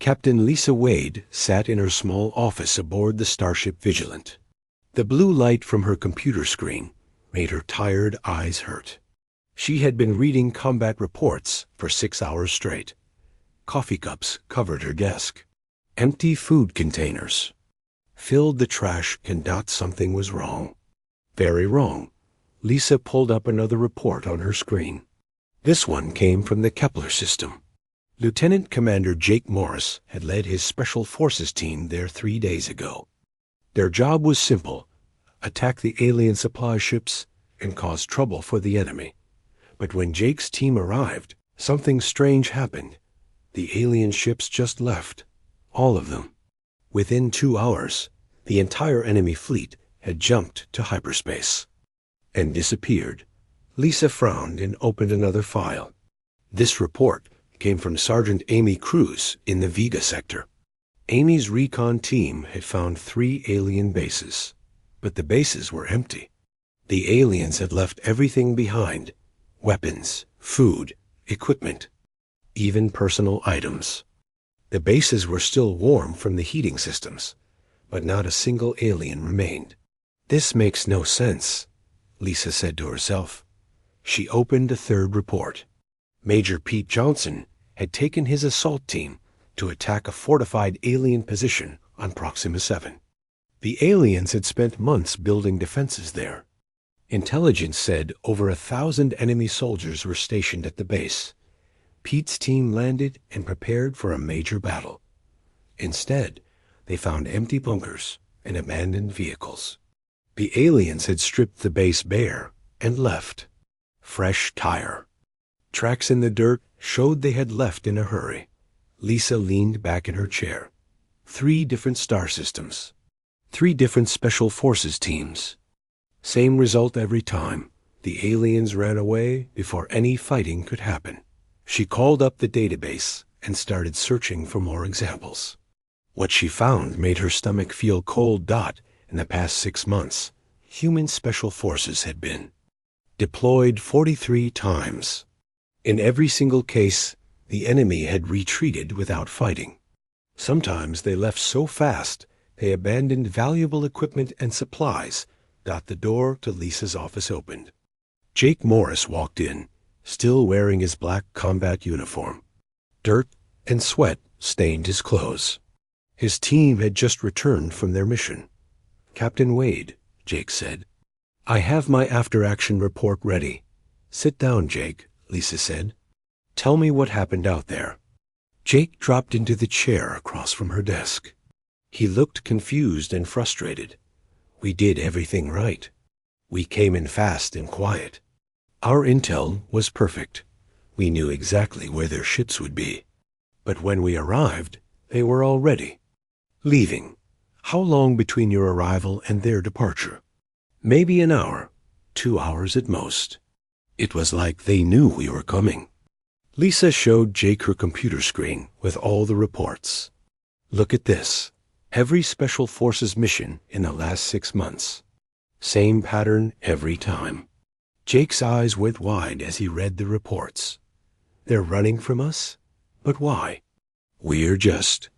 Captain Lisa Wade sat in her small office aboard the starship Vigilant. The blue light from her computer screen made her tired eyes hurt. She had been reading combat reports for 6 hours straight. Coffee cups covered her desk. Empty food containers filled the trash, and something was wrong. Very wrong. Lisa pulled up another report on her screen. This one came from the Kepler system. Lieutenant Commander Jake Morris had led his Special Forces team there 3 days ago. Their job was simple: attack the alien supply ships and cause trouble for the enemy. But when Jake's team arrived, something strange happened. The alien ships just left. All of them. Within 2 hours, the entire enemy fleet had jumped to hyperspace and disappeared. Lisa frowned and opened another file. This report came from Sergeant Amy Cruz in the Vega sector. Amy's recon team had found 3 alien bases, but the bases were empty. The aliens had left everything behind: weapons, food, equipment, even personal items. The bases were still warm from the heating systems, but not a single alien remained. This makes no sense, Lisa said to herself. She opened a third report. Major Pete Johnson had taken his assault team to attack a fortified alien position on Proxima 7. The aliens had spent months building defenses there. Intelligence said over 1,000 enemy soldiers were stationed at the base. Pete's team landed and prepared for a major battle. Instead, they found empty bunkers and abandoned vehicles. The aliens had stripped the base bare and left. Fresh tire. Tracks in the dirt showed they had left in a hurry. Lisa leaned back in her chair. 3 different star systems. 3 different Special Forces teams. Same result every time. The aliens ran away before any fighting could happen. She called up the database and started searching for more examples. What she found made her stomach feel cold. In the past 6 months, human Special Forces had been deployed 43 times. In every single case, the enemy had retreated without fighting. Sometimes they left so fast they abandoned valuable equipment and supplies. The door to Lisa's office opened. Jake Morris walked in, still wearing his black combat uniform. Dirt and sweat stained his clothes. His team had just returned from their mission. "Captain Wade," Jake said, "I have my after-action report ready." "Sit down, Jake," Lisa said. "Tell me what happened out there." Jake dropped into the chair across from her desk. He looked confused and frustrated. "We did everything right. We came in fast and quiet. Our intel was perfect. We knew exactly where their ships would be. But when we arrived, they were already leaving." "How long between your arrival and their departure?" "Maybe an hour, 2 hours at most. It was like they knew we were coming." Lisa showed Jake her computer screen with all the reports. "Look at this. Every Special Forces mission in the last 6 months. Same pattern every time." Jake's eyes went wide as he read the reports. "They're running from us? But why?" "We're just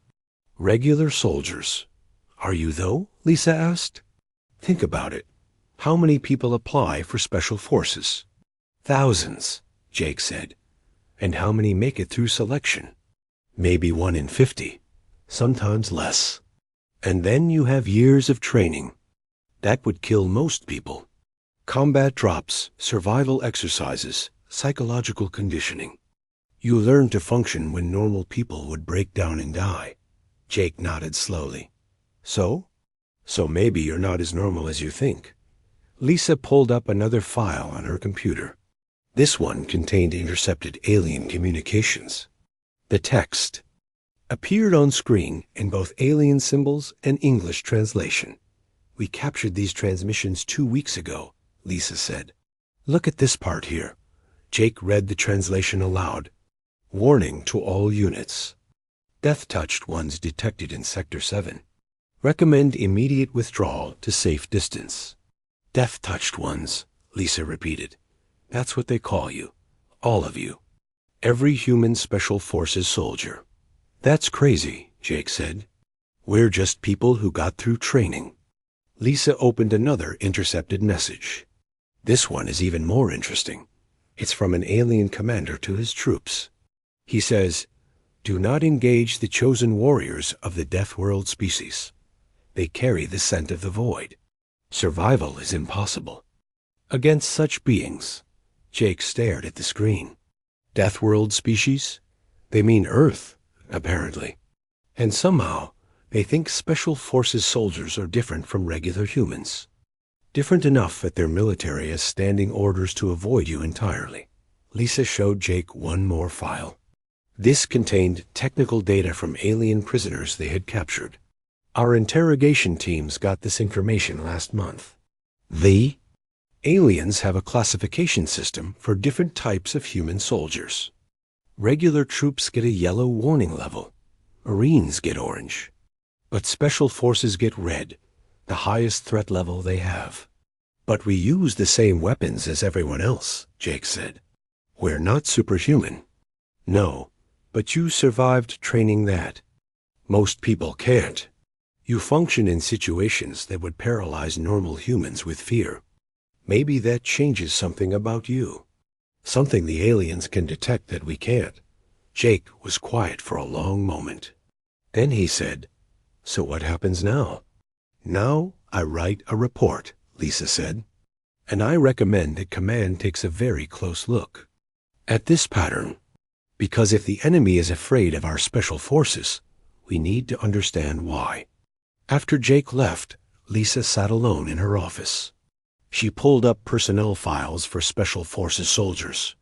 regular soldiers." "Are you though?" Lisa asked. "Think about it. How many people apply for Special Forces?" "Thousands," Jake said. "And how many make it through selection?" "Maybe 1 in 50, sometimes less. And then you have years of training. That would kill most people. Combat drops, survival exercises, psychological conditioning. You learn to function when normal people would break down and die." Jake nodded slowly. So maybe you're not as normal as you think." Lisa pulled up another file on her computer. This one contained intercepted alien communications. The text appeared on screen in both alien symbols and English translation. "We captured these transmissions 2 weeks ago," Lisa said. "Look at this part here." Jake read the translation aloud. "Warning to all units. Death-touched ones detected in Sector 7. Recommend immediate withdrawal to safe distance." "Death-touched ones," Lisa repeated. "That's what they call you. All of you. Every human Special Forces soldier. That's crazy, Jake said. We're just people who got through training. Lisa opened another intercepted message. This one is even more interesting. It's from an alien commander to his troops. He says, "Do not engage the chosen warriors of the Death World species. They carry the scent of the void. Survival is impossible." Against such beings, Jake stared at the screen. Death World species? They mean Earth, apparently. And somehow, they think Special Forces soldiers are different from regular humans. Different enough that their military has standing orders to avoid you entirely. Lisa showed Jake one more file. This contained technical data from alien prisoners they had captured. Our interrogation teams got this information last month. The aliens have a classification system for different types of human soldiers. Regular troops get a yellow warning level. Marines get orange. But Special Forces get red, the highest threat level they have. But we use the same weapons as everyone else, Jake said. We're not superhuman. No, but you survived training that. Most people can't. You function in situations that would paralyze normal humans with fear. Maybe that changes something about you. Something the aliens can detect that we can't. Jake was quiet for a long moment. Then he said, "So what happens now?" "Now I write a report," Lisa said. "And I recommend that Command takes a very close look at this pattern. Because if the enemy is afraid of our Special Forces, we need to understand why." After Jake left, Lisa sat alone in her office. She pulled up personnel files for Special Forces soldiers.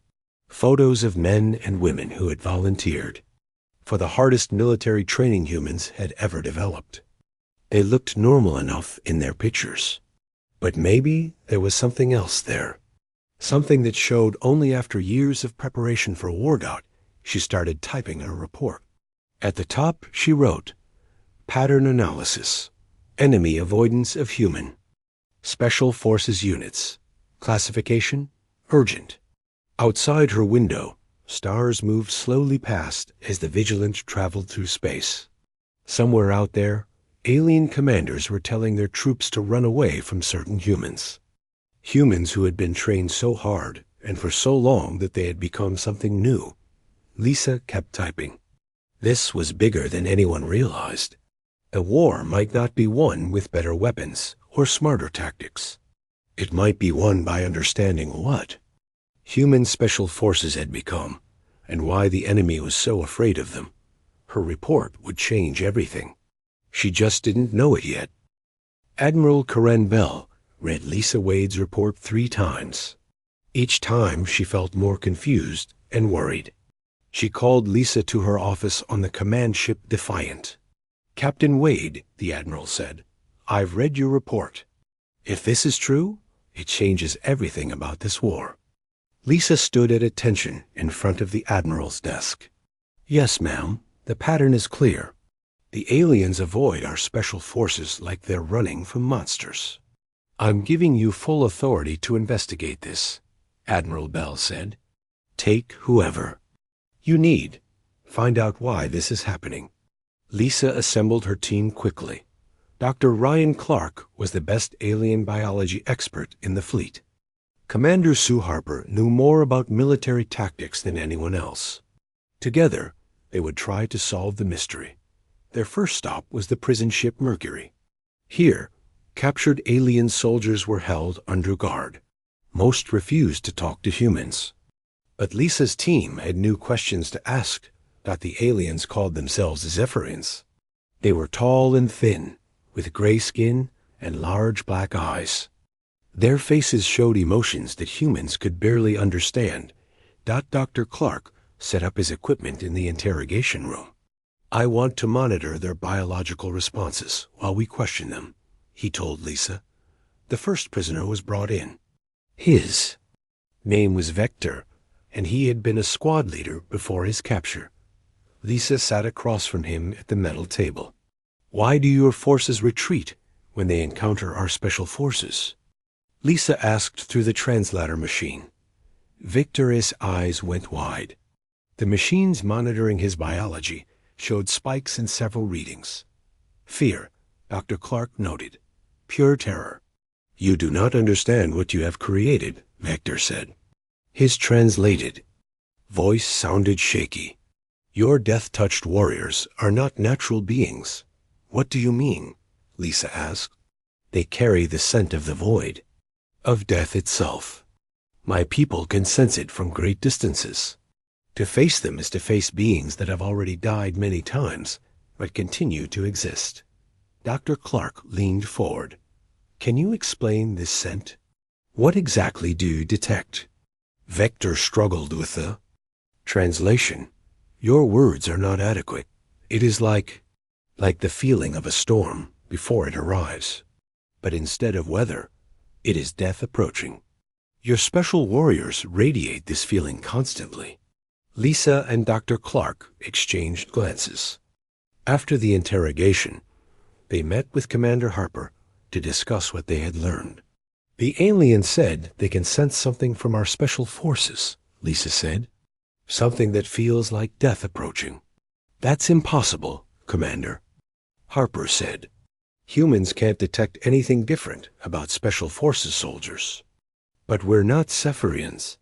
Photos of men and women who had volunteered for the hardest military training humans had ever developed. They looked normal enough in their pictures. But maybe there was something else there. Something that showed only after years of preparation for Wargout, she started typing a report. At the top, she wrote, "Pattern analysis. Enemy avoidance of human. Special Forces units. Classification, urgent." Outside her window, stars moved slowly past as the Vigilant traveled through space. Somewhere out there, alien commanders were telling their troops to run away from certain humans. Humans who had been trained so hard and for so long that they had become something new. Lisa kept typing. This was bigger than anyone realized. A war might not be won with better weapons or smarter tactics. It might be won by understanding what human Special Forces had become, and why the enemy was so afraid of them. Her report would change everything. She just didn't know it yet. Admiral Karen Bell read Lisa Wade's report 3 times. Each time she felt more confused and worried. She called Lisa to her office on the command ship Defiant. "Captain Wade," the Admiral said, "I've read your report. If this is true, it changes everything about this war." Lisa stood at attention in front of the Admiral's desk. "Yes, ma'am, the pattern is clear. The aliens avoid our Special Forces like they're running from monsters." "I'm giving you full authority to investigate this," Admiral Bell said. "Take whoever you need. Find out why this is happening." Lisa assembled her team quickly. Dr. Ryan Clark was the best alien biology expert in the fleet. Commander Sue Harper knew more about military tactics than anyone else. Together, they would try to solve the mystery. Their first stop was the prison ship Mercury. Here, captured alien soldiers were held under guard. Most refused to talk to humans. But Lisa's team had new questions to ask that the aliens called themselves Zephyrians. They were tall and thin, with gray skin and large black eyes. Their faces showed emotions that humans could barely understand. Dr. Clark set up his equipment in the interrogation room. "I want to monitor their biological responses while we question them," he told Lisa. The first prisoner was brought in. His name was Vector, and he had been a squad leader before his capture. Lisa sat across from him at the metal table. "Why do your forces retreat when they encounter our Special Forces?" Lisa asked through the translator machine. Victor's eyes went wide. The machines monitoring his biology showed spikes in several readings. Fear, Dr. Clark noted. Pure terror. You do not understand what you have created, Vector said. His translated voice sounded shaky. Your death-touched warriors are not natural beings. What do you mean? Lisa asked. They carry the scent of the void, of death itself. My people can sense it from great distances. To face them is to face beings that have already died many times, but continue to exist. Dr. Clark leaned forward. Can you explain this scent? What exactly do you detect? Vector struggled with the translation. Your words are not adequate. It is like the feeling of a storm before it arrives. But instead of weather, it is death approaching. Your special warriors radiate this feeling constantly. Lisa and Dr. Clark exchanged glances. After the interrogation, they met with Commander Harper to discuss what they had learned. The alien said they can sense something from our special forces, Lisa said. Something that feels like death approaching. That's impossible, Commander. Harper said. Humans can't detect anything different about special forces soldiers. But we're not Cepharians,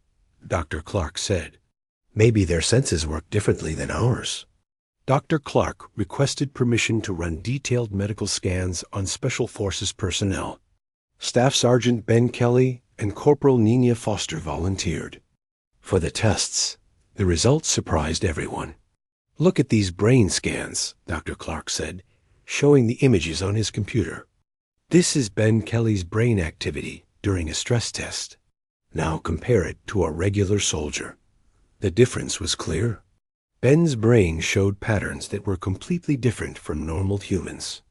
Dr. Clark said. Maybe their senses work differently than ours. Dr. Clark requested permission to run detailed medical scans on Special Forces personnel. Staff Sergeant Ben Kelly and Corporal Nina Foster volunteered. For the tests, the results surprised everyone. Look at these brain scans, Dr. Clark said, showing the images on his computer. This is Ben Kelly's brain activity during a stress test. Now compare it to a regular soldier. The difference was clear. Ben's brain showed patterns that were completely different from normal humans.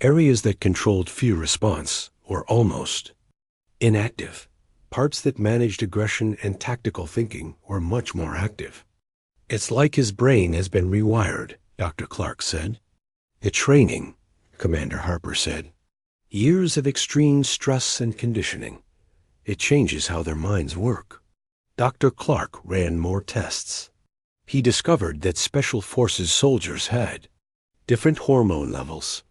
Areas that controlled fear response were almost inactive. Parts that managed aggression and tactical thinking were much more active. It's like his brain has been rewired, Dr. Clark said. The training, Commander Harper said. Years of extreme stress and conditioning. It changes how their minds work. Dr. Clark ran more tests. He discovered that Special Forces soldiers had different hormone levels,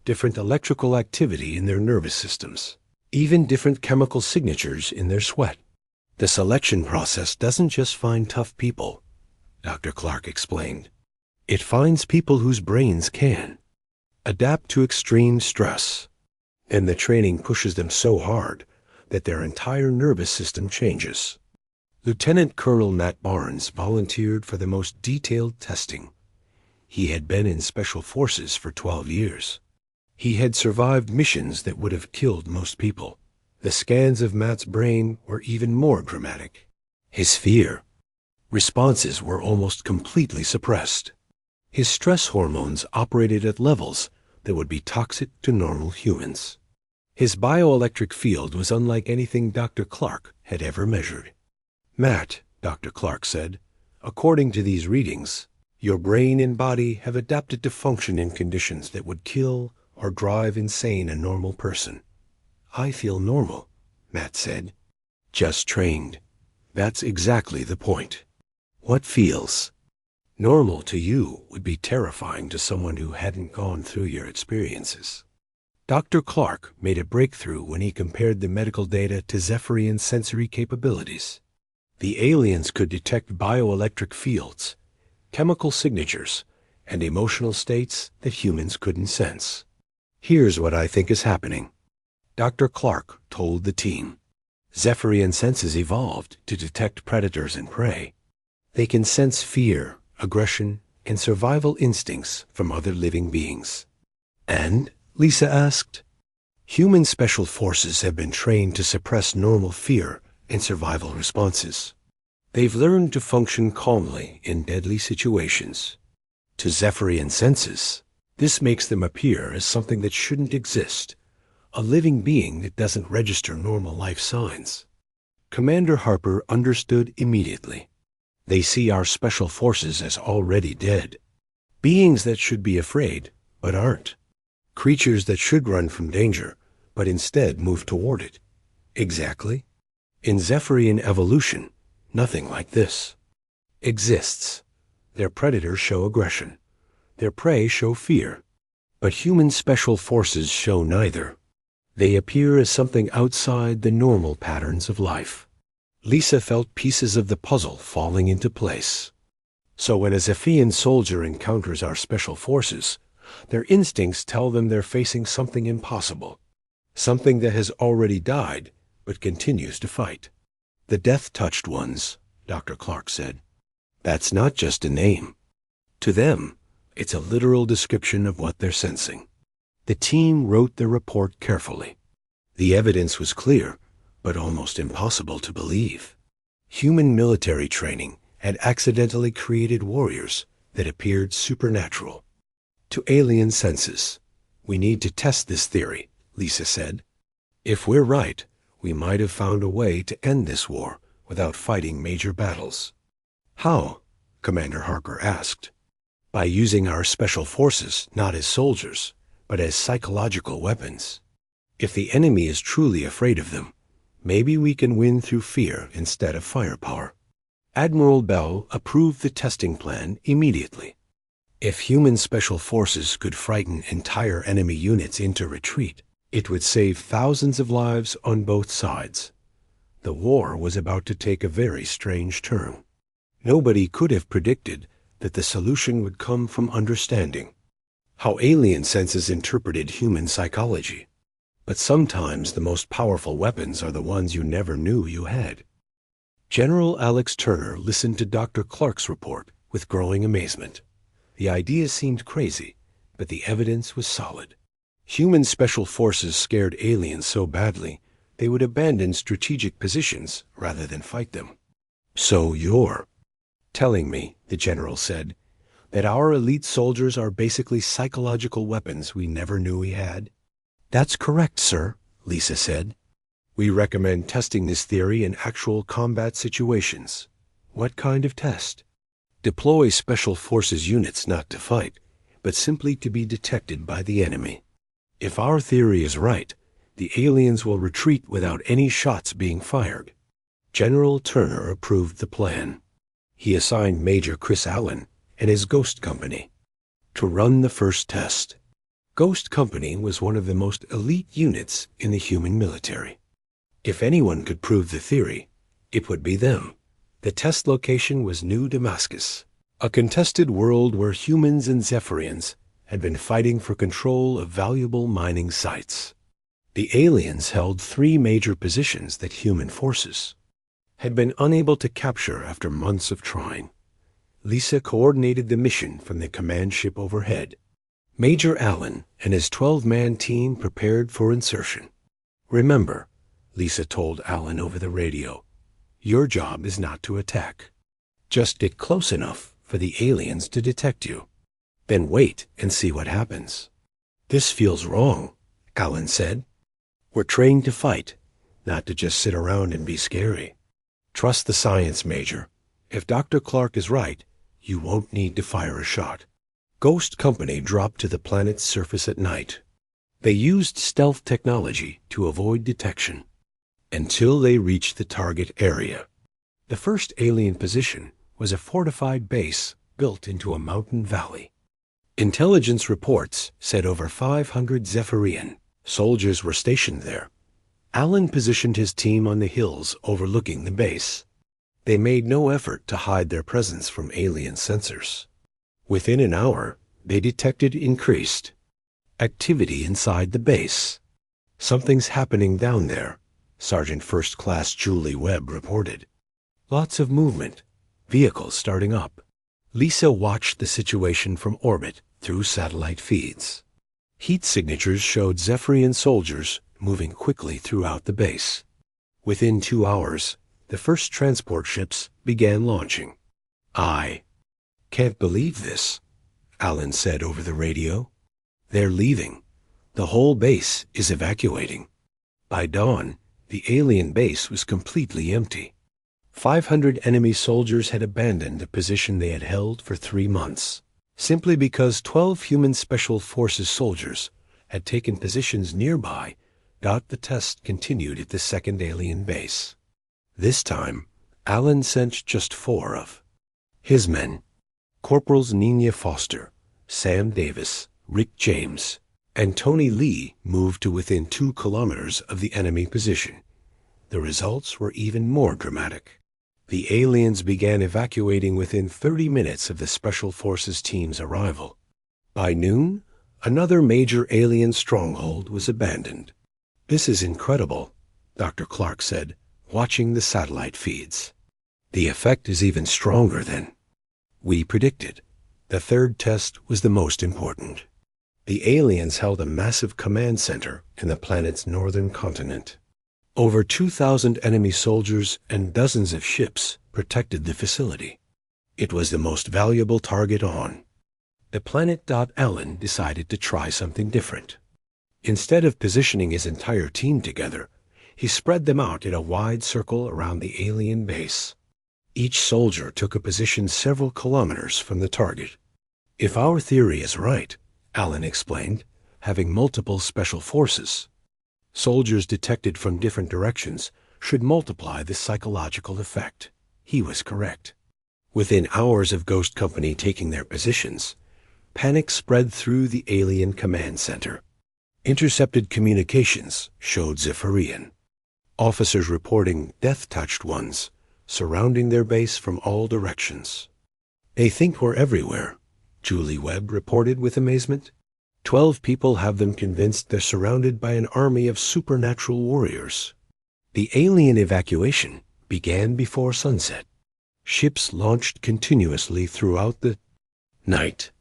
different electrical activity in their nervous systems, even different chemical signatures in their sweat. The selection process doesn't just find tough people, Dr. Clark explained. It finds people whose brains can adapt to extreme stress, and the training pushes them so hard that their entire nervous system changes. Lieutenant Colonel Matt Barnes volunteered for the most detailed testing. He had been in Special Forces for 12 years. He had survived missions that would have killed most people. The scans of Matt's brain were even more dramatic. His fear responses were almost completely suppressed. His stress hormones operated at levels that would be toxic to normal humans. His bioelectric field was unlike anything Dr. Clark had ever measured. Matt, Dr. Clark said, according to these readings, your brain and body have adapted to function in conditions that would kill or drive insane a normal person. I feel normal, Matt said. Just trained. That's exactly the point. What feels normal to you would be terrifying to someone who hadn't gone through your experiences. Dr. Clark made a breakthrough when he compared the medical data to Zephyrine sensory capabilities. The aliens could detect bioelectric fields, chemical signatures, and emotional states that humans couldn't sense. Here's what I think is happening, Dr. Clark told the team. Zephyrine senses evolved to detect predators and prey. They can sense fear, aggression, and survival instincts from other living beings. And, Lisa asked, human special forces have been trained to suppress normal fear and survival responses. They've learned to function calmly in deadly situations. To Zephyrine senses, this makes them appear as something that shouldn't exist, a living being that doesn't register normal life signs. Commander Harper understood immediately. They see our special forces as already dead, beings that should be afraid but aren't, creatures that should run from danger but instead move toward it. Exactly. In Zephyrine evolution, nothing like this exists. Their predators show aggression. Their prey show fear, but human special forces show neither. They appear as something outside the normal patterns of life. Lisa felt pieces of the puzzle falling into place. So when a Zephian soldier encounters our special forces, their instincts tell them they're facing something impossible, something that has already died but continues to fight. The death-touched ones, Dr. Clark said. That's not just a name. To them, it's a literal description of what they're sensing. The team wrote their report carefully. The evidence was clear, but almost impossible to believe. Human military training had accidentally created warriors that appeared supernatural. To alien senses, we need to test this theory, Lisa said. If we're right, we might have found a way to end this war without fighting major battles. How? Commander Harker asked. By using our special forces not as soldiers, but as psychological weapons. If the enemy is truly afraid of them, maybe we can win through fear instead of firepower. Admiral Bell approved the testing plan immediately. If human special forces could frighten entire enemy units into retreat, it would save thousands of lives on both sides. The war was about to take a very strange turn. Nobody could have predicted that the solution would come from understanding how alien senses interpreted human psychology. But sometimes the most powerful weapons are the ones you never knew you had. General Alex Turner listened to Dr. Clark's report with growing amazement. The idea seemed crazy, but the evidence was solid. Human special forces scared aliens so badly, they would abandon strategic positions rather than fight them. So you're telling me, the general said, that our elite soldiers are basically psychological weapons we never knew we had? That's correct, sir, Lisa said. We recommend testing this theory in actual combat situations. What kind of test? Deploy special forces units not to fight, but simply to be detected by the enemy. If our theory is right, the aliens will retreat without any shots being fired. General Turner approved the plan. He assigned Major Chris Allen and his Ghost Company to run the first test. Ghost Company was one of the most elite units in the human military. If anyone could prove the theory, it would be them. The test location was New Damascus, a contested world where humans and Zephyrians had been fighting for control of valuable mining sites. The aliens held 3 major positions that human forces had been unable to capture after months of trying. Lisa coordinated the mission from the command ship overhead. Major Allen and his 12-man team prepared for insertion. Remember, Lisa told Allen over the radio, your job is not to attack. Just get close enough for the aliens to detect you. Then wait and see what happens. This feels wrong, Allen said. We're trained to fight, not to just sit around and be scary. Trust the science, Major. If Dr. Clark is right, you won't need to fire a shot. Ghost Company dropped to the planet's surface at night. They used stealth technology to avoid detection until they reached the target area. The first alien position was a fortified base built into a mountain valley. Intelligence reports said over 500 Zephyrian soldiers were stationed there. Allen positioned his team on the hills overlooking the base. They made no effort to hide their presence from alien sensors. Within an hour, they detected increased activity inside the base. Something's happening down there, Sergeant First Class Julie Webb reported. Lots of movement, vehicles starting up. Lisa watched the situation from orbit through satellite feeds. Heat signatures showed Zephyrian soldiers moving quickly throughout the base. Within 2 hours, the first transport ships began launching. I can't believe this, Allen said over the radio. They're leaving. The whole base is evacuating. By dawn, the alien base was completely empty. 500 enemy soldiers had abandoned the position they had held for 3 months, simply because 12 human special forces soldiers had taken positions nearby. The test continued at the second alien base. This time, Allen sent just 4 of his men. Corporals Nina Foster, Sam Davis, Rick James, and Tony Lee moved to within 2 kilometers of the enemy position. The results were even more dramatic. The aliens began evacuating within 30 minutes of the Special Forces team's arrival. By noon, another major alien stronghold was abandoned. "This is incredible," Dr. Clark said, watching the satellite feeds. "The effect is even stronger than we predicted." The third test was the most important. The aliens held a massive command center in the planet's northern continent. Over 2,000 enemy soldiers and dozens of ships protected the facility. It was the most valuable target on the planet. Allen decided to try something different. Instead of positioning his entire team together, he spread them out in a wide circle around the alien base. Each soldier took a position several kilometers from the target. "If our theory is right," Allen explained, "having multiple special forces, soldiers detected from different directions, should multiply the psychological effect." He was correct. Within hours of Ghost Company taking their positions, panic spread through the alien command center. Intercepted communications showed Zephyrian officers reporting death-touched ones surrounding their base from all directions. "They think we're everywhere," Julie Webb reported with amazement. 12 people have them convinced they're surrounded by an army of supernatural warriors. The alien evacuation began before sunset. Ships launched continuously throughout the night.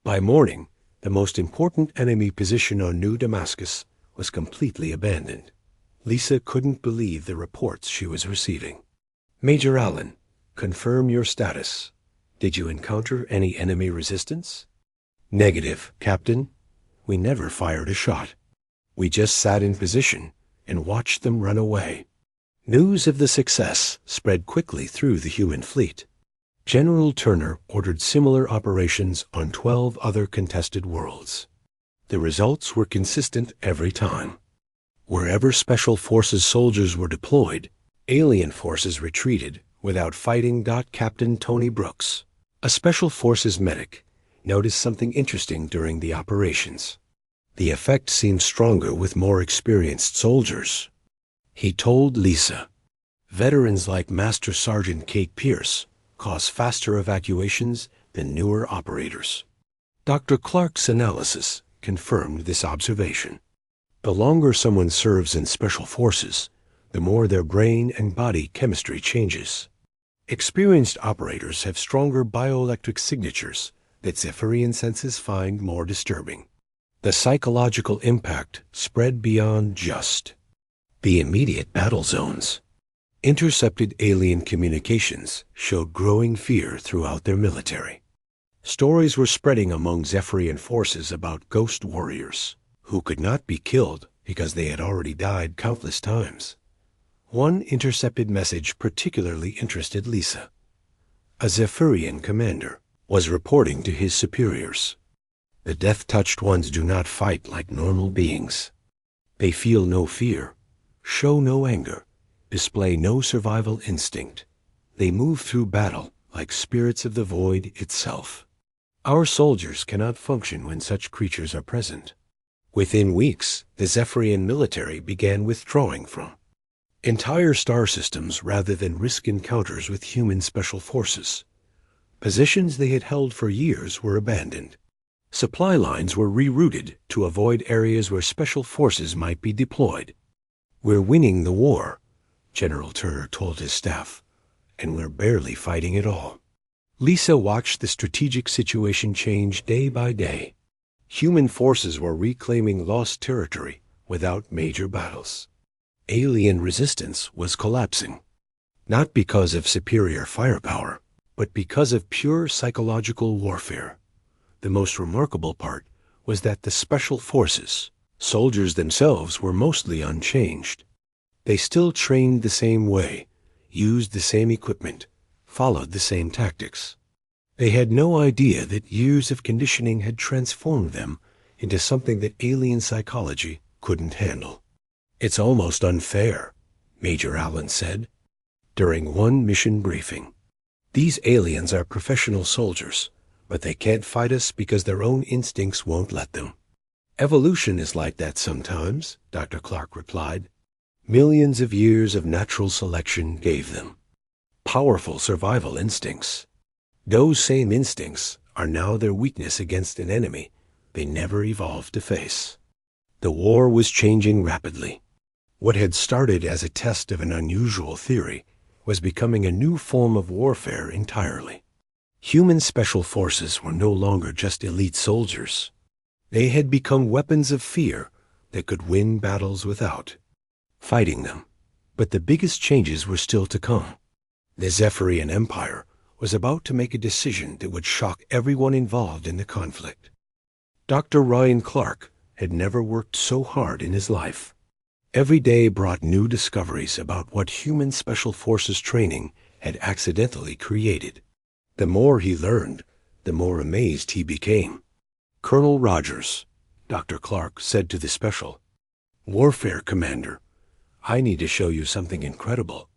By morning, the most important enemy position on New Damascus was completely abandoned. Lisa couldn't believe the reports she was receiving. "Major Allen, confirm your status. Did you encounter any enemy resistance?" "Negative, Captain. We never fired a shot. We just sat in position and watched them run away." News of the success spread quickly through the human fleet. General Turner ordered similar operations on 12 other contested worlds. The results were consistent every time. Wherever Special Forces soldiers were deployed, alien forces retreated without fighting. Captain Tony Brooks, a Special Forces medic, noticed something interesting during the operations. The effect seemed stronger with more experienced soldiers. He told Lisa, "Veterans like Master Sergeant Kate Pierce cause faster evacuations than newer operators." Dr. Clark's analysis confirmed this observation. The longer someone serves in Special Forces, the more their brain and body chemistry changes. Experienced operators have stronger bioelectric signatures that Zephyrian senses find more disturbing. The psychological impact spread beyond just the immediate battle zones. Intercepted alien communications showed growing fear throughout their military. Stories were spreading among Zephyrian forces about ghost warriors who could not be killed because they had already died countless times. One intercepted message particularly interested Lisa. A Zephyrian commander was reporting to his superiors. "The death-touched ones do not fight like normal beings. They feel no fear, show no anger, display no survival instinct. They move through battle like spirits of the void itself. Our soldiers cannot function when such creatures are present." Within weeks, the Zephyrian military began withdrawing from entire star systems rather than risk encounters with human special forces. Positions they had held for years were abandoned. Supply lines were rerouted to avoid areas where special forces might be deployed. "We're winning the war," General Turner told his staff, "and we're barely fighting at all." Lisa watched the strategic situation change day by day. Human forces were reclaiming lost territory without major battles. Alien resistance was collapsing, not because of superior firepower, but because of pure psychological warfare. The most remarkable part was that the Special Forces, soldiers themselves, were mostly unchanged. They still trained the same way, used the same equipment, followed the same tactics. They had no idea that years of conditioning had transformed them into something that alien psychology couldn't handle. "It's almost unfair," Major Allen said during one mission briefing. "These aliens are professional soldiers, but they can't fight us because their own instincts won't let them. Evolution is like that sometimes, Dr. Clark replied. Millions of years of natural selection gave them powerful survival instincts. Those same instincts are now their weakness against an enemy they never evolved to face. The war was changing rapidly. What had started as a test of an unusual theory was becoming a new form of warfare entirely. Human special forces were no longer just elite soldiers. They had become weapons of fear that could win battles without fighting them. But the biggest changes were still to come. The Zephyrian Empire was about to make a decision that would shock everyone involved in the conflict. Dr. Ryan Clark had never worked so hard in his life. Every day brought new discoveries about what human special forces training had accidentally created. The more he learned, the more amazed he became. Colonel Rogers, Dr. Clark said to the Special Warfare Commander, I need to show you something incredible.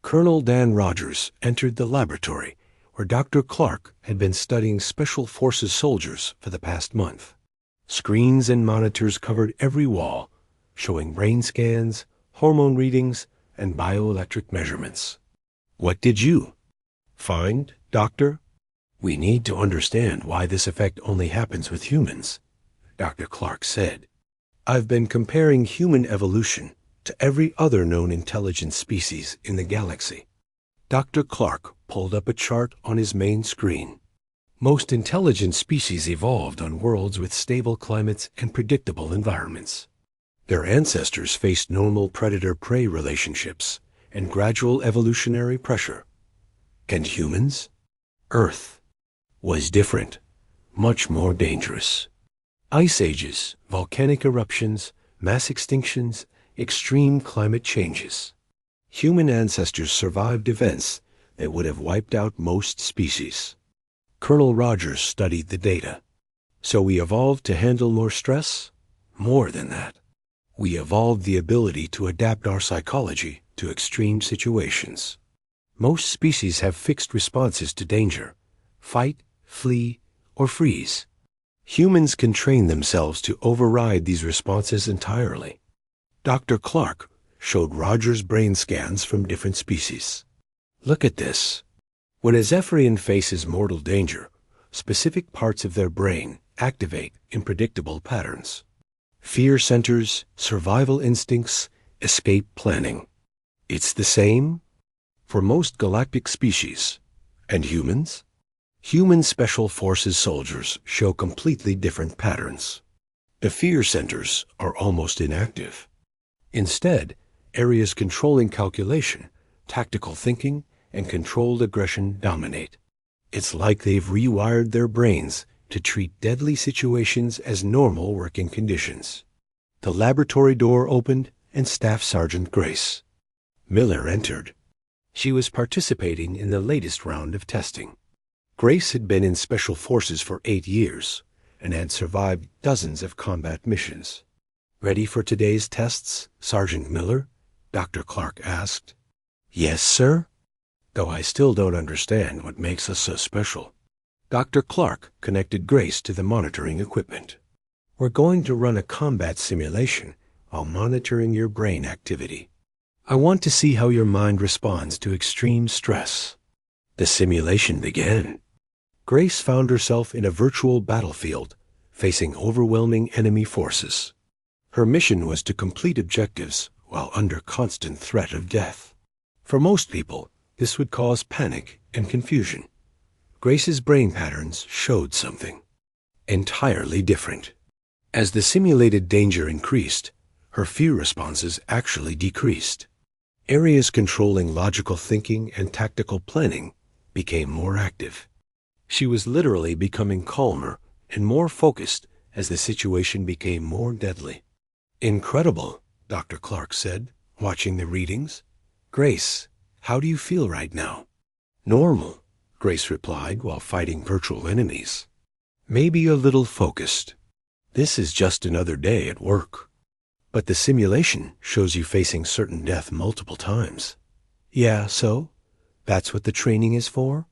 Colonel Dan Rogers entered the laboratory where Dr. Clark had been studying Special Forces soldiers for the past month. Screens and monitors covered every wall, showing brain scans, hormone readings, and bioelectric measurements. What did you find, Doctor? We need to understand why this effect only happens with humans, Dr. Clark said. I've been comparing human evolution to every other known intelligent species in the galaxy. Dr. Clark pulled up a chart on his main screen. Most intelligent species evolved on worlds with stable climates and predictable environments. Their ancestors faced normal predator-prey relationships and gradual evolutionary pressure. And humans? Earth was different, much more dangerous. Ice ages, volcanic eruptions, mass extinctions, extreme climate changes. Human ancestors survived events that would have wiped out most species. Colonel Rogers studied the data. So we evolved to handle more stress? More than that. We evolved the ability to adapt our psychology to extreme situations. Most species have fixed responses to danger: fight, flee, or freeze. Humans can train themselves to override these responses entirely. Dr. Clark showed Rogers brain scans from different species. Look at this. When a Zephyrian faces mortal danger, specific parts of their brain activate in predictable patterns. Fear centers, survival instincts, escape planning. It's the same for most galactic species. And humans? Human Special Forces soldiers show completely different patterns. The fear centers are almost inactive. Instead, areas controlling calculation, tactical thinking, and controlled aggression dominate. It's like they've rewired their brains to treat deadly situations as normal working conditions. The laboratory door opened and Staff Sergeant Grace Miller entered. She was participating in the latest round of testing. Grace had been in Special Forces for 8 years and had survived dozens of combat missions. Ready for today's tests, Sergeant Miller? Dr. Clark asked. Yes, sir. Though I still don't understand what makes us so special. Dr. Clark connected Grace to the monitoring equipment. We're going to run a combat simulation while monitoring your brain activity. I want to see how your mind responds to extreme stress. The simulation began. Grace found herself in a virtual battlefield, facing overwhelming enemy forces. Her mission was to complete objectives while under constant threat of death. For most people, this would cause panic and confusion. Grace's brain patterns showed something entirely different. As the simulated danger increased, her fear responses actually decreased. Areas controlling logical thinking and tactical planning became more active. She was literally becoming calmer and more focused as the situation became more deadly. Incredible, Dr. Clark said, watching the readings. Grace, how do you feel right now? Normal, Grace replied while fighting virtual enemies. Maybe a little focused. This is just another day at work. But the simulation shows you facing certain death multiple times. Yeah, so? That's what the training is for?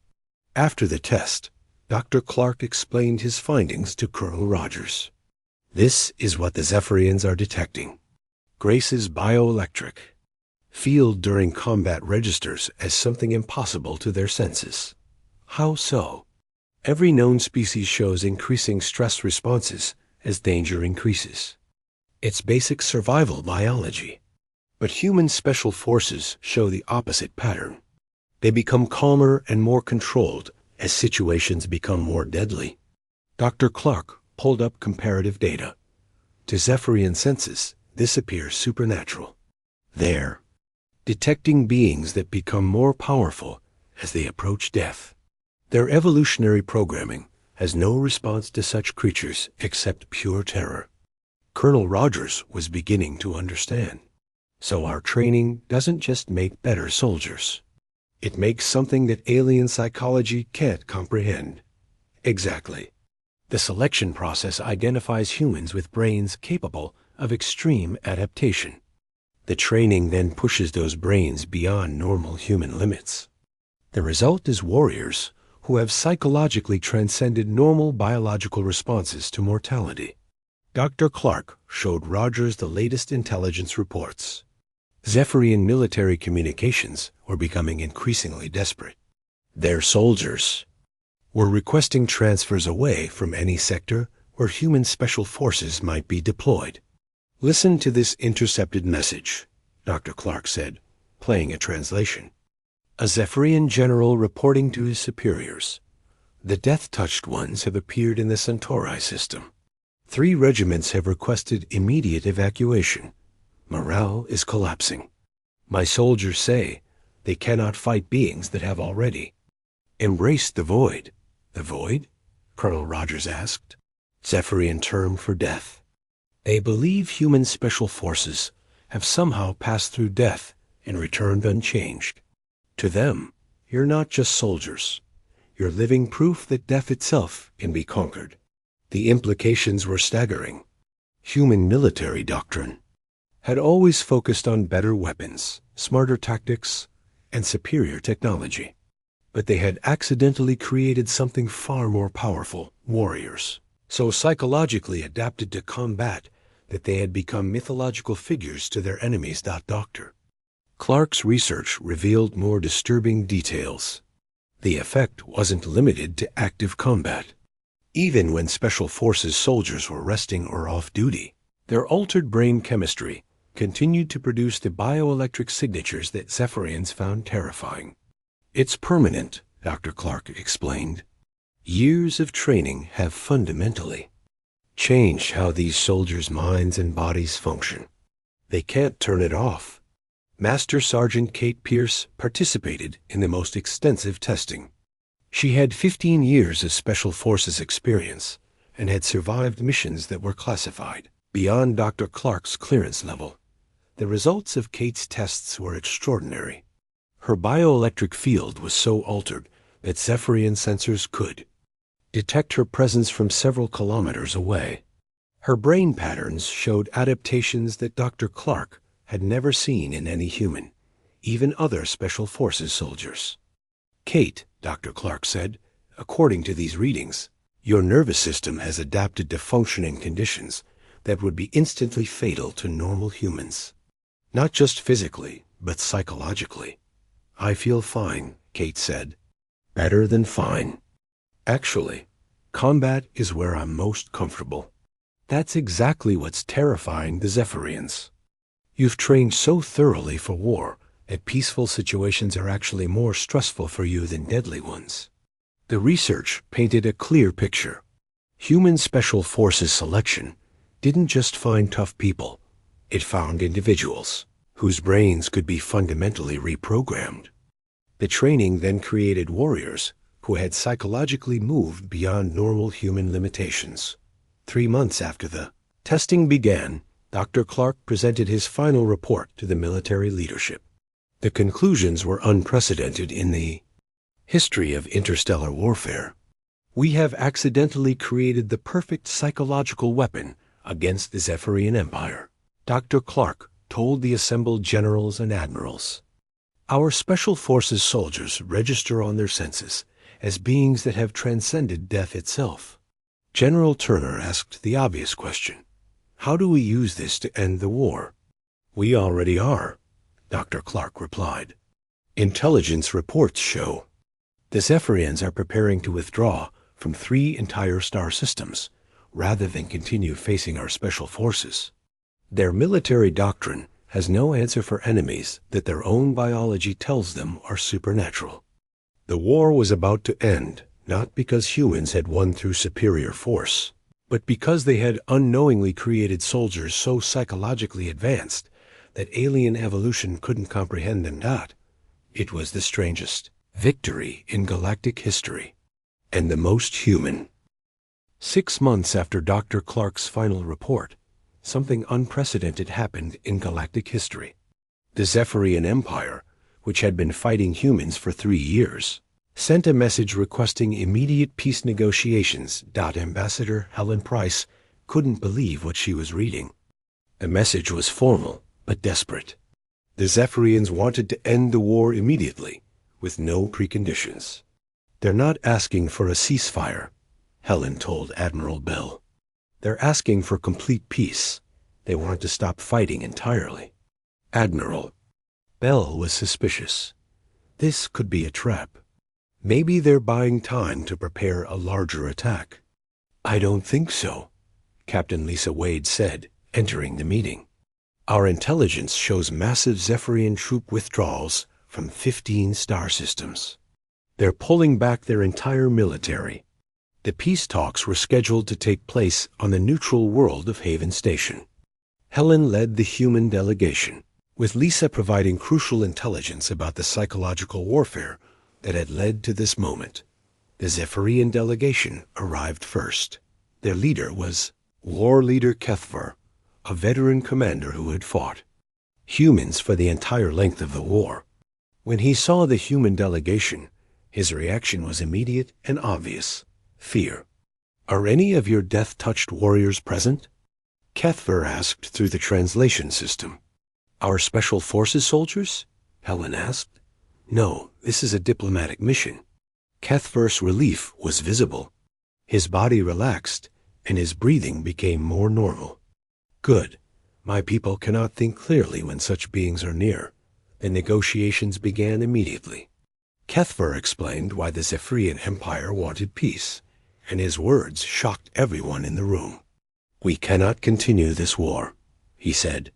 After the test, Dr. Clark explained his findings to Colonel Rogers. This is what the Zephyrians are detecting. Grace's bioelectric field during combat registers as something impossible to their senses. How so? Every known species shows increasing stress responses as danger increases. It's basic survival biology. But human special forces show the opposite pattern. They become calmer and more controlled as situations become more deadly. Dr. Clark pulled up comparative data. To Zephyrian senses, this appears supernatural. They're detecting beings that become more powerful as they approach death. Their evolutionary programming has no response to such creatures except pure terror. Colonel Rogers was beginning to understand. So our training doesn't just make better soldiers. It makes something that alien psychology can't comprehend. Exactly. The selection process identifies humans with brains capable of extreme adaptation. The training then pushes those brains beyond normal human limits. The result is warriors who have psychologically transcended normal biological responses to mortality. Dr. Clark showed Rogers the latest intelligence reports. Zephyrian military communications were becoming increasingly desperate. Their soldiers were requesting transfers away from any sector where human special forces might be deployed. Listen to this intercepted message, Dr. Clark said, playing a translation. A Zephyrian general reporting to his superiors. The death-touched ones have appeared in the Centauri system. 3 regiments have requested immediate evacuation. Morale is collapsing. My soldiers say they cannot fight beings that have already embraced the void. The void? Colonel Rogers asked. Zephyrian term for death. They believe human special forces have somehow passed through death and returned unchanged. To them, you're not just soldiers. You're living proof that death itself can be conquered. The implications were staggering. Human military doctrine had always focused on better weapons, smarter tactics, and superior technology. But they had accidentally created something far more powerful, warriors, so psychologically adapted to combat that they had become mythological figures to their enemies. Dr. Clark's research revealed more disturbing details. The effect wasn't limited to active combat. Even when Special Forces soldiers were resting or off duty, their altered brain chemistry continued to produce the bioelectric signatures that Zephyrians found terrifying. It's permanent, Dr. Clark explained. Years of training have fundamentally changed how these soldiers' minds and bodies function. They can't turn it off. Master Sergeant Kate Pierce participated in the most extensive testing. She had 15 years of Special Forces experience and had survived missions that were classified beyond Dr. Clark's clearance level. The results of Kate's tests were extraordinary. Her bioelectric field was so altered that Zephyrian sensors could detect her presence from several kilometers away. Her brain patterns showed adaptations that Dr. Clark had never seen in any human, even other Special Forces soldiers. Kate, Dr. Clark said, according to these readings, your nervous system has adapted to functioning conditions that would be instantly fatal to normal humans. Not just physically, but psychologically. I feel fine, Kate said. Better than fine. Actually, combat is where I'm most comfortable. That's exactly what's terrifying the Zephyrians. You've trained so thoroughly for war that peaceful situations are actually more stressful for you than deadly ones. The research painted a clear picture. Human Special Forces selection didn't just find tough people. It found individuals whose brains could be fundamentally reprogrammed. The training then created warriors who had psychologically moved beyond normal human limitations. 3 months after the testing began, Dr. Clark presented his final report to the military leadership. The conclusions were unprecedented in the history of interstellar warfare. We have accidentally created the perfect psychological weapon against the Zephyrian Empire, Dr. Clark told the assembled generals and admirals. Our Special Forces soldiers register on their senses as beings that have transcended death itself. General Turner asked the obvious question: how do we use this to end the war? We already are, Dr. Clark replied. Intelligence reports show the Zephyrians are preparing to withdraw from 3 entire star systems rather than continue facing our special forces. Their military doctrine has no answer for enemies that their own biology tells them are supernatural. The war was about to end, not because humans had won through superior force, but because they had unknowingly created soldiers so psychologically advanced that alien evolution couldn't comprehend them not. It was the strangest victory in galactic history, and the most human. 6 months after Dr. Clark's final report, something unprecedented happened in galactic history. The Zephyrian Empire, which had been fighting humans for 3 years, sent a message requesting immediate peace negotiations. Ambassador Helen Price couldn't believe what she was reading. The message was formal but desperate. The Zephyrians wanted to end the war immediately, with no preconditions. They're not asking for a ceasefire, Helen told Admiral Bell. They're asking for complete peace. They want to stop fighting entirely. Admiral Bell was suspicious. This could be a trap. Maybe they're buying time to prepare a larger attack. I don't think so, Captain Lisa Wade said, entering the meeting. Our intelligence shows massive Zephyrian troop withdrawals from 15 star systems. They're pulling back their entire military. The peace talks were scheduled to take place on the neutral world of Haven Station. Helen led the human delegation, with Lisa providing crucial intelligence about the psychological warfare that had led to this moment. The Zephyrian delegation arrived first. Their leader was War Leader Kethver, a veteran commander who had fought humans for the entire length of the war. When he saw the human delegation, his reaction was immediate and obvious: fear. Are any of your death-touched warriors present? Kethver asked through the translation system. Our special forces soldiers? Helen asked. No, this is a diplomatic mission. Kethver's relief was visible. His body relaxed, and his breathing became more normal. Good. My people cannot think clearly when such beings are near. The negotiations began immediately. Kethver explained why the Zephyrian Empire wanted peace, and his words shocked everyone in the room. We cannot continue this war, he said.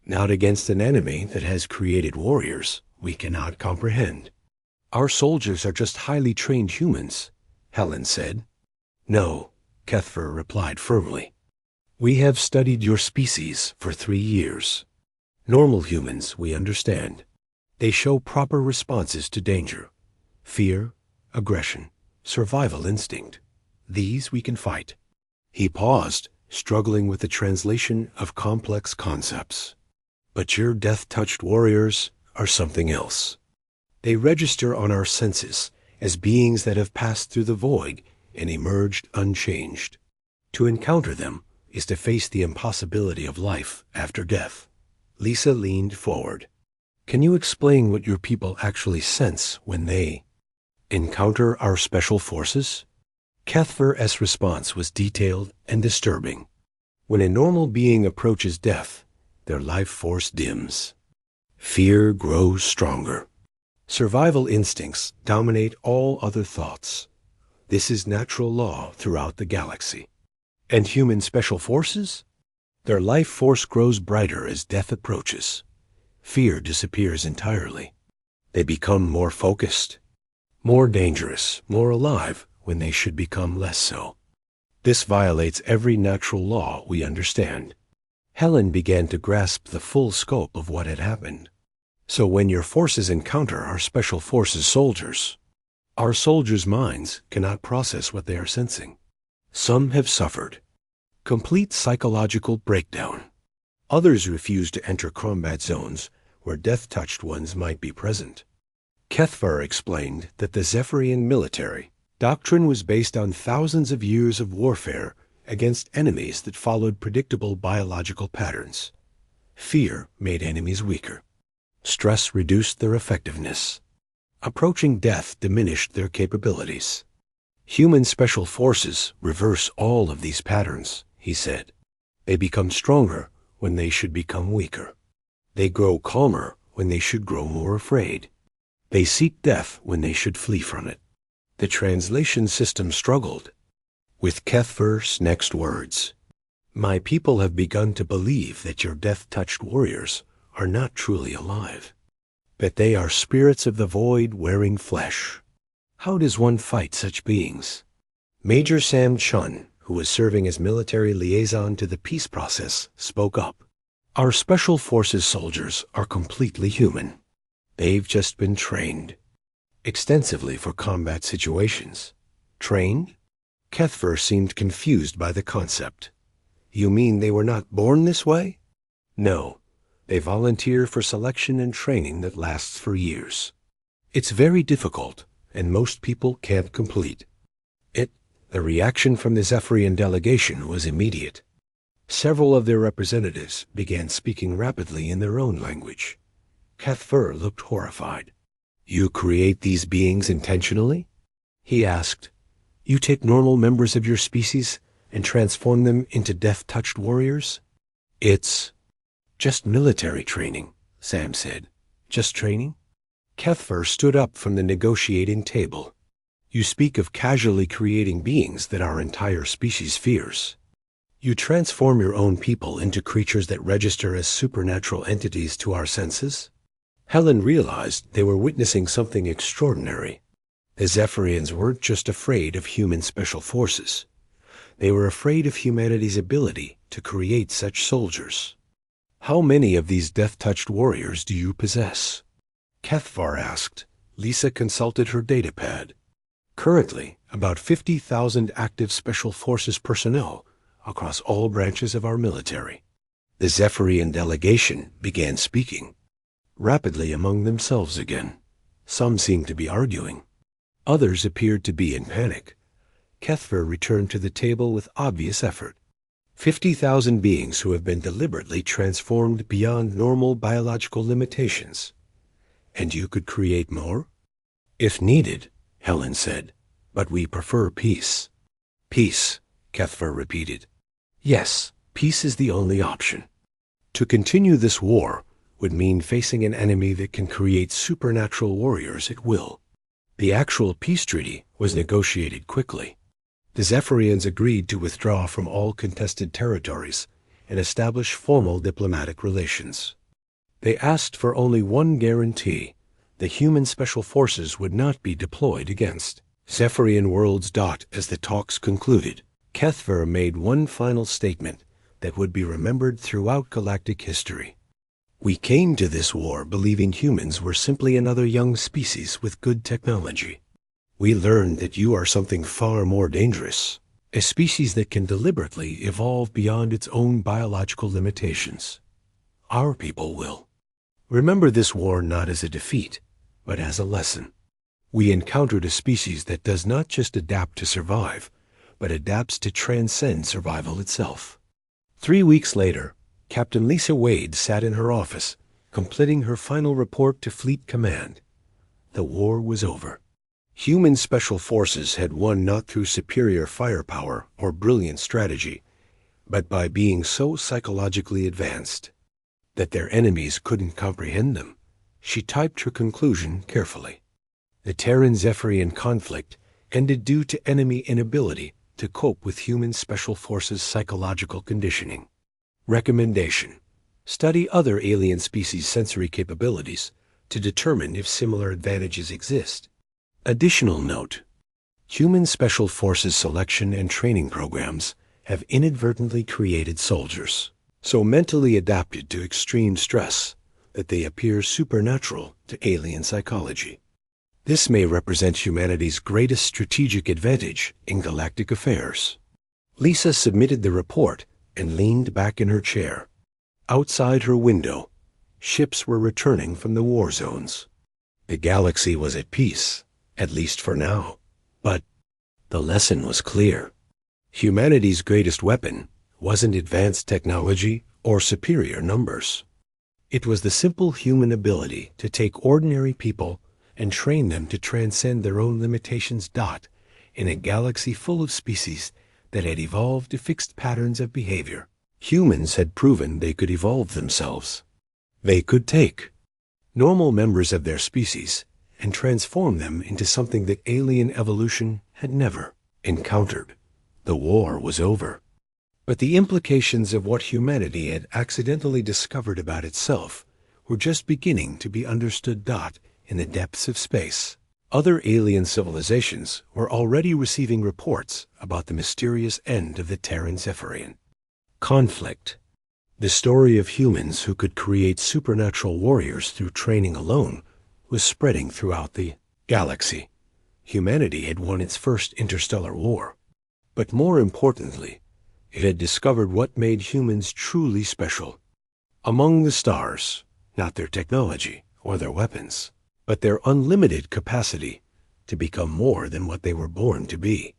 Not against an enemy that has created warriors we cannot comprehend. Our soldiers are just highly trained humans, Helen said. No, Kethver replied firmly. We have studied your species for 3 years. Normal humans, we understand. They show proper responses to danger: fear, aggression, survival instinct. These we can fight. He paused, struggling with the translation of complex concepts. But your death-touched warriors are something else. They register on our senses as beings that have passed through the void and emerged unchanged. To encounter them is to face the impossibility of life after death. Lisa leaned forward. Can you explain what your people actually sense when they encounter our special forces? Kethver's response was detailed and disturbing. When a normal being approaches death, their life force dims. Fear grows stronger. Survival instincts dominate all other thoughts. This is natural law throughout the galaxy. And human special forces? Their life force grows brighter as death approaches. Fear disappears entirely. They become more focused, more dangerous, more alive when they should become less so. This violates every natural law we understand. Helen began to grasp the full scope of what had happened. So when your forces encounter our special forces soldiers, our soldiers' minds cannot process what they are sensing. Some have suffered complete psychological breakdown. Others refuse to enter combat zones where death-touched ones might be present. Kethver explained that the Zephyrian military doctrine was based on thousands of years of warfare against enemies that followed predictable biological patterns. Fear made enemies weaker. Stress reduced their effectiveness. Approaching death diminished their capabilities. Human special forces reverse all of these patterns, he said. They become stronger when they should become weaker. They grow calmer when they should grow more afraid. They seek death when they should flee from it. The translation system struggled with Kethver's next words. My people have begun to believe that your death-touched warriors are not truly alive, but they are spirits of the void wearing flesh. How does one fight such beings? Major Sam Chun, who was serving as military liaison to the peace process, spoke up. Our Special Forces soldiers are completely human. They've just been trained extensively for combat situations. Trained? Kethver seemed confused by the concept. You mean they were not born this way? No. They volunteer for selection and training that lasts for years. It's very difficult, and most people can't complete it. The reaction from the Zephyrian delegation was immediate. Several of their representatives began speaking rapidly in their own language. Kethver looked horrified. You create these beings intentionally? He asked. You take normal members of your species and transform them into death-touched warriors? It's just military training, Sam said. Just training? Kethver stood up from the negotiating table. You speak of casually creating beings that our entire species fears. You transform your own people into creatures that register as supernatural entities to our senses? Helen realized they were witnessing something extraordinary. The Zephyrians weren't just afraid of human special forces. They were afraid of humanity's ability to create such soldiers. How many of these death-touched warriors do you possess? Kethvar asked. Lisa consulted her datapad. Currently, about 50,000 active Special Forces personnel across all branches of our military. The Zephyrian delegation began speaking, rapidly among themselves again. Some seemed to be arguing. Others appeared to be in panic. Kethver returned to the table with obvious effort. 50,000 beings who have been deliberately transformed beyond normal biological limitations. And you could create more? If needed, Helen said, but we prefer peace. Peace, Kethver repeated. Yes, peace is the only option. To continue this war would mean facing an enemy that can create supernatural warriors at will. The actual peace treaty was negotiated quickly. The Zephyrians agreed to withdraw from all contested territories and establish formal diplomatic relations. They asked for only one guarantee: the human special forces would not be deployed against Zephyrian worlds. As the talks concluded, Kethver made one final statement that would be remembered throughout galactic history. We came to this war believing humans were simply another young species with good technology. We learned that you are something far more dangerous, a species that can deliberately evolve beyond its own biological limitations. Our people will. Remember this war not as a defeat, but as a lesson. We encountered a species that does not just adapt to survive, but adapts to transcend survival itself. 3 weeks later, Captain Lisa Wade sat in her office, completing her final report to Fleet Command. The war was over. Human special forces had won not through superior firepower or brilliant strategy, but by being so psychologically advanced that their enemies couldn't comprehend them. She typed her conclusion carefully. The Terran-Zephyrian conflict ended due to enemy inability to cope with human special forces' psychological conditioning. Recommendation: study other alien species' sensory capabilities to determine if similar advantages exist. Additional note: human special forces selection and training programs have inadvertently created soldiers so mentally adapted to extreme stress that they appear supernatural to alien psychology. This may represent humanity's greatest strategic advantage in galactic affairs. Lisa submitted the report and leaned back in her chair. Outside her window, ships were returning from the war zones. The galaxy was at peace, at least for now. But the lesson was clear. Humanity's greatest weapon wasn't advanced technology or superior numbers. It was the simple human ability to take ordinary people and train them to transcend their own limitations. In a galaxy full of species that had evolved to fixed patterns of behavior, humans had proven they could evolve themselves. They could take normal members of their species and transform them into something that alien evolution had never encountered. The war was over. But the implications of what humanity had accidentally discovered about itself were just beginning to be understood. In the depths of space, other alien civilizations were already receiving reports about the mysterious end of the Terran Zephyrian conflict. The story of humans who could create supernatural warriors through training alone was spreading throughout the galaxy. Humanity had won its first interstellar war. But more importantly, it had discovered what made humans truly special. Among the stars, not their technology or their weapons, but their unlimited capacity to become more than what they were born to be.